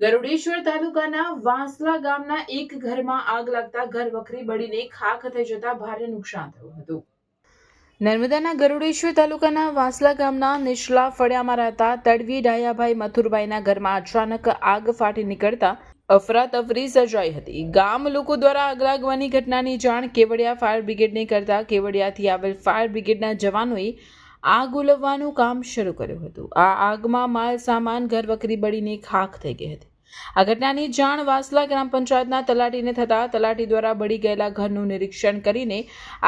ગરુડેશ્વર તાલુકાના વાંસલા ગામના એક ઘરમાં આગ લાગતા ઘર વખરી બળીને ખાખ થઈ જતા ભારે નુકસાન થયું હતું. નર્મદાના ગરુડેશ્વર તાલુકાના વાંસલા ગામના નિચલા ફળિયામાં રહેતા તડવી ડાયાભાઈ મથુરભાઈના ઘરમાં અચાનક આગ ફાટી નીકળતા અફરાતફરી સર્જાઈ હતી. ગામ લોકો દ્વારા આગ લાગવાની ઘટનાની જાણ કેવડિયા ફાયર બ્રિગેડને કરતા કેવડિયાથી આવેલ ફાયર બ્રિગેડના જવાનોએ આગ ઓલવવાનું કામ શરૂ કર્યું હતું. આ આગમાં માલ સામાન ઘર વખરી બળીને ખાખ થઈ ગઈ હતી. આ ઘટનાની જાણ વાસલા ગ્રામ પંચાયતના તલાટીને થતા તલાટી દ્વારા બળી ગયેલા ઘરનું નિરીક્ષણ કરીને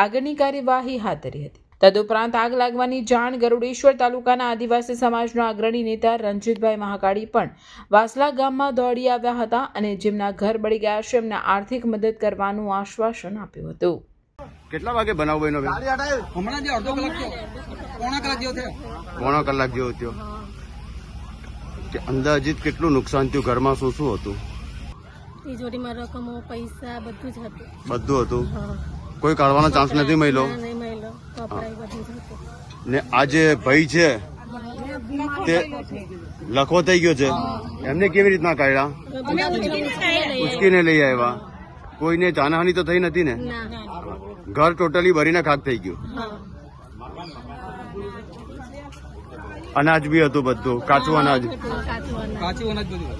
આગળની કાર્યવાહી હાથ ધરી હતી. તદુપરાંત આગ લાગવાની જાણ ગરુડેશ્વર તાલુકાના આદિવાસી સમાજના અગ્રણી નેતા રણજીતભાઈ મહાકાળી પણ વાસલા ગામમાં દોડી આવ્યા હતા અને જેમના ઘર બળી ગયા છે એમને આર્થિક મદદ કરવાનું આશ્વાસન આપ્યું હતું. કેટલા વાગે બનાવ બન્યો? હમણાં જે અડધો કલાક થયો, પોણા કલાક જેવો થયો. પોણા કલાક જેવો થયો. કે અંદાજિત કેટલું નુકસાન થયું? ઘરમાં શું શું હતું? તિજોરીમાં રકમો, પૈસા બધું જ હતું. બધું હતું. કોઈ કાઢવાનો ચાન્સ નથી મળ્યો? નહીં મળ્યો. કપડાં બધું જ હતું. ને આ જે ભાઈ છે તે લખો થઈ ગયો છે, એમને કેવી રીતના કાઢ્યા? ઉચકીને લઈ આવ્યા. કોઈને જાનહાની તો થઈ નથી ને? ઘર ટોટલી ભરીને ખાક થઈ ગયું. અનાજ બી હતું, બધું કાચું અનાજ. કાચું અનાજ બધું.